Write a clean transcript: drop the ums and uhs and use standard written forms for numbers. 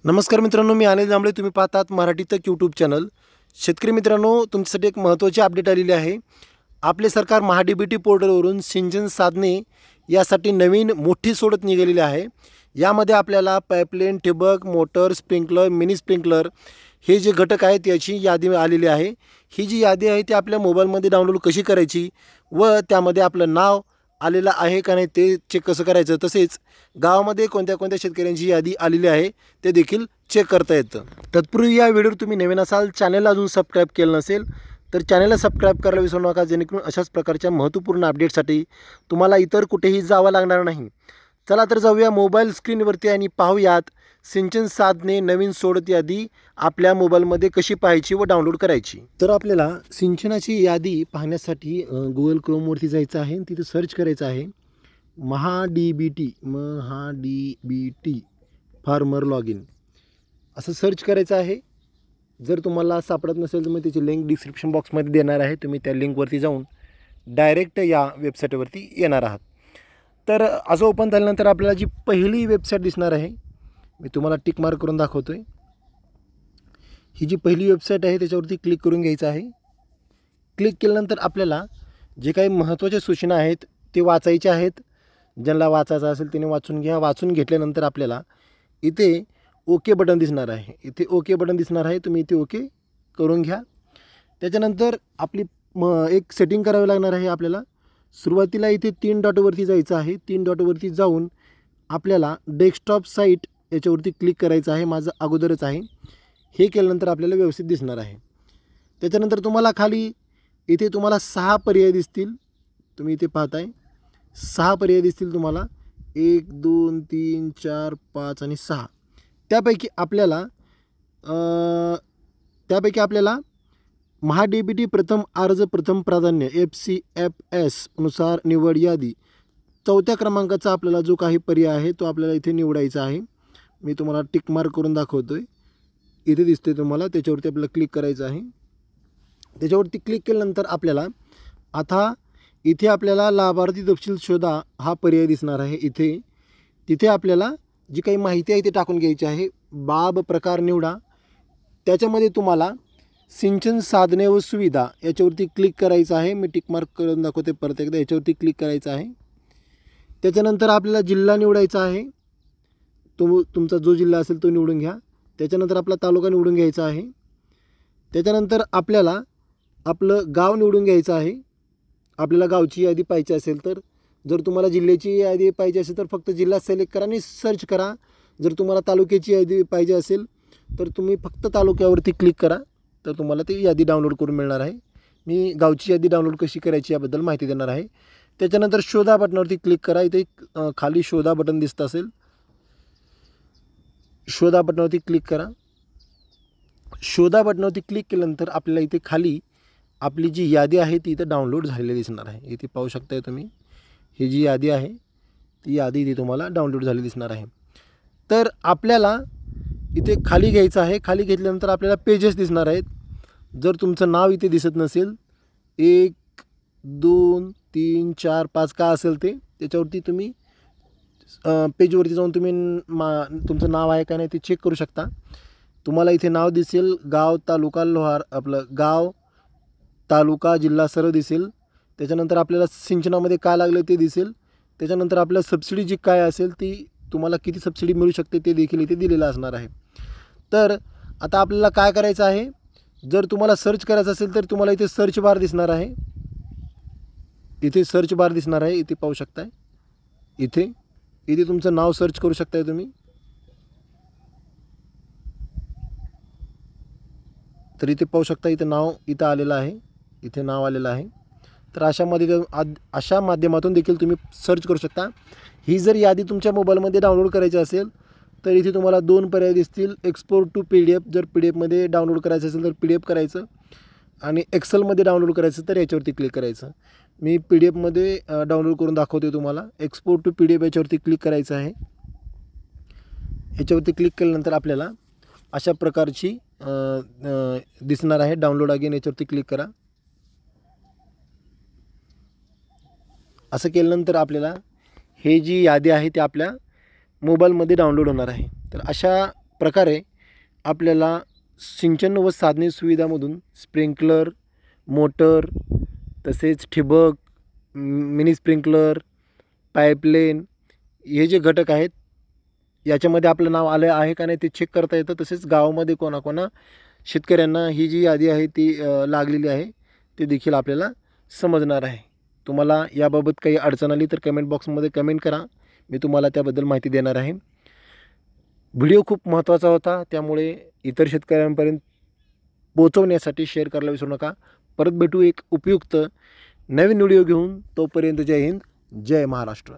नमस्कार मित्रांनो, मी अनिल जांभळे. तुम्ही पाहतात मराठी तक यूट्यूब चॅनल. शेतकरी मित्रांनो, तुमच्यासाठी एक महत्त्वाची अपडेट आलेली आहे. आपले सरकार महाडीबीटी पोर्टलवरून सिंचन साधने यासाठी नवीन मोठी सोडत निघालेली आहे. यामध्ये आपल्याला पाईपलाईन, ठिबक, मोटर, स्प्रिंकलर, मिनी स्प्रिंकलर हे जे घटक आहेत याची यादी आलेली आहे. ही जी यादी आहे ती आपल्या मोबाईलमध्ये डाउनलोड कशी करायची व त्यामध्ये आपलं नाव आलेलं आहे का नाही ते चेक कसं करायचं, तसेच गावामध्ये कोणत्या कोणत्या शेतकऱ्यांची यादी आलेली आहे ते देखील चेक करता येतं. तत्पूर्वी या व्हिडिओवर तुम्ही नवीन असाल, चॅनलला अजून सबस्क्राईब केलं नसेल तर चॅनलला सबस्क्राईब करायला विसरू नका, जेणेकरून अशाच प्रकारच्या महत्त्वपूर्ण अपडेटसाठी तुम्हाला इतर कुठेही जावं लागणार नाही. चला तर जाऊया मोबाईल स्क्रीनवरती आणि पाहूयात सिंचन साधने नवीन सोडत यादी आपल्या मोबाईलमध्ये कशी पाहायची व डाउनलोड करायची. तर आपल्याला सिंचनाची यादी पाहण्यासाठी गुगल क्रोमवरती जायचं आहे. तिथे सर्च करायचं आहे महाडीबीटी फार्मर लॉग इन असं सर्च करायचं आहे. जर तुम्हाला सापडत नसेल तर मी त्याची लिंक डिस्क्रिप्शन बॉक्समध्ये देणार आहे. तुम्ही त्या लिंकवरती जाऊन डायरेक्ट या वेबसाईटवरती येणार आहात. तर असं ओपन झाल्यानंतर आपल्याला जी पहिली वेबसाईट दिसणार आहे, मी तुम्हाला टिक मार्क करून दाखवतो आहे. ही जी पहिली वेबसाईट आहे त्याच्यावरती क्लिक करून घ्यायचं आहे. क्लिक केल्यानंतर आपल्याला जे काही महत्त्वाच्या सूचना आहेत ते वाचायचे आहेत. ज्यांना वाचायचं असेल त्याने वाचून घ्या. वाचून घेतल्यानंतर आपल्याला इथे ओके बटन दिसणार आहे. इथे ओके बटन दिसणार आहे, तुम्ही इथे ओके करून घ्या. त्याच्यानंतर आपली एक सेटिंग करावी लागणार आहे आपल्याला. सुरुवातीला इथे 3 डॉटवरती जायचं आहे. 3 डॉटवरती जाऊन आपल्याला डेस्कटॉप साईट याच्यावरती क्लिक करायचं आहे. माझं अगोदरच आहे. हे केल्यानंतर आपल्याला व्यवस्थित दिसणार आहे. त्याच्यानंतर तुम्हाला खाली इथे तुम्हाला 6 पर्याय दिसतील. तुम्ही इथे पाहताय 6 पर्याय दिसतील तुम्हाला. 1 2 3 4 5 आणि 6. त्यापैकी आपल्याला महाडीबीटी प्रथम अर्ज प्रथम प्राधान्य FCFS नुसार निवड यादी 4थ्या क्रमांकाचा आपल्याला जो काही पर्याय आहे तो आपल्याला इथे निवडायचा आहे. मी तुम्हाला टिक मार्क करून दाखवतो आहे. इथे दिसते तुम्हाला, त्याच्यावरती आपल्याला क्लिक करायचं आहे. त्याच्यावरती क्लिक केल्यानंतर आपल्याला आता इथे आपल्याला लाभार्थी तपशील शोधा हा पर्याय दिसणार आहे. तिथे आपल्याला जी काही माहिती आहे ती टाकून घ्यायची आहे. बाब प्रकार निवडा. त्याच्यामध्ये तुम्हाला सिंचन साधने व सुविधा याच्यावरती क्लिक करायचं आहे. मी टिक मार्क करून दाखवते परत एकदा. याच्यावरती क्लिक करायचं आहे. त्याच्यानंतर आपल्याला जिल्हा निवडायचा आहे. तुमचा जो जिल्हा असेल तो निवडून घ्या. त्याच्यानंतर आपला तालुका निवडून घ्यायचा आहे. त्याच्यानंतर आपल्याला आपलं गाव निवडून घ्यायचं आहे. आपल्याला गावची यादी पाहिजे असेल तर. जर तुम्हाला जिल्ह्याची यादी पाहिजे असेल तर फक्त जिल्हा सिलेक्ट करा आणि सर्च करा. जर तुम्हाला तालुक्याची यादी पाहिजे असेल तर तुम्ही फक्त तालुक्यावरती क्लिक करा, तर तुम्हाला ती यादी डाउनलोड करून मिळणार आहे. मी गावची यादी डाउनलोड कशी करायची याबद्दल माहिती देणार आहे. त्याच्यानंतर शोधा बटनावरती क्लिक करा. इथे खाली शोधा बटन दिसत असेल, शोधा बटनावरती क्लिक करा. शोधा बटनावरती क्लिक केल्यानंतर आपल्याला इथे खाली आपली जी यादी आहे ती इथं डाउनलोड झालेली दिसणार आहे. इथे पाहू शकताय तुम्ही, ही जी यादी आहे ती यादी इथे तुम्हाला डाउनलोड झालेली दिसणार आहे. तर आपल्याला इथे खाली घ्यायचं आहे. खाली घेतल्यानंतर आपल्याला पेजेस दिसणार आहेत. जर तुमचं नाव इथे दिसत नसेल, 1 2 3 4 5 का असेल ते, त्याच्यावरती तुम्ही पेजवरती जाऊन तुम्ही तुमचं नाव आहे का नाही ते चेक करू शकता. तुम्हाला इथे नाव दिसेल, गाव, तालुका, लोहार, आपलं गाव, तालुका, जिल्हा सर्व दिसेल. त्याच्यानंतर आपल्याला सिंचनामध्ये काय लागलं ते दिसेल. त्याच्यानंतर आपल्याला सबसिडी जी काय असेल ती तुम्हाला किती सबसिडी मिळू शकते ते देखील इथे दिलेलं असणार आहे. तर आता आपल्याला काय करायचं आहे, जर तुम्हाला सर्च करायचं असेल तर तुम्हाला इथे सर्च बार दिसणार आहे. इथे सर्च बार दिसणार आहे. इथे पाहू शकताय. इथे तुमचं नाव सर्च करू शकताय तुम्ही. तर इथे पाहू शकता, इथे नाव इथं आलेलं आहे. इथे नाव आलेलं आहे. तर अशा माध्यमातून देखील तुम्ही सर्च करू शकता. ही जर यादी तुमच्या मोबाईलमध्ये डाउनलोड करायची असेल तर इथे तुम्हाला 2 पर्याय दिसतील. Export to PDF. जर PDF मध्ये डाउनलोड करायचं असेल तर PDF करायचं, आणि एक्सेलमध्ये डाउनलोड करायचं तर याच्यावरती क्लिक करायचं. मी PDF मध्ये डाउनलोड करून दाखवते तुम्हाला. एक्सपोर्ट टू PDF याच्यावरती क्लिक करायचं आहे. याच्यावरती क्लिक केल्यानंतर आपल्याला अशा प्रकारची दिसणार आहे. डाउनलोड अगेन याच्यावरती क्लिक करा. असं केल्यानंतर आपल्याला हे जी यादी आहे ती आपल्या मोबाईलमध्ये डाउनलोड होणार आहे. तर अशा प्रकारे आपल्याला सिंचन व साधने सुविधामधून स्प्रिंकलर, मोटर, तसेच ठिबक, मिनी स्प्रिंकलर, पाईपलाईन हे जे घटक आहेत याच्यामध्ये आपलं नाव आलं आहे का नाही ते चेक करता येतं. तसेच गावामध्ये कोणाकोणा शेतकऱ्यांना ही जी यादी आहे ती लागलेली आहे ते देखील आपल्याला समजणार आहे. तुम्हाला याबाबत काही अडचण आली तर कमेंट बॉक्समध्ये कमेंट करा, मी तुम्हाला त्याबद्दल माहिती देणार आहे. व्हिडिओ खूप महत्त्वाचा होता, त्यामुळे इतर शेतकऱ्यांपर्यंत पोहोचवण्यासाठी शेअर करायला विसरू नका. परत भेटू एक उपयुक्त नवीन व्हिडिओ घेऊन. तोपर्यंत जय हिंद, जय महाराष्ट्र.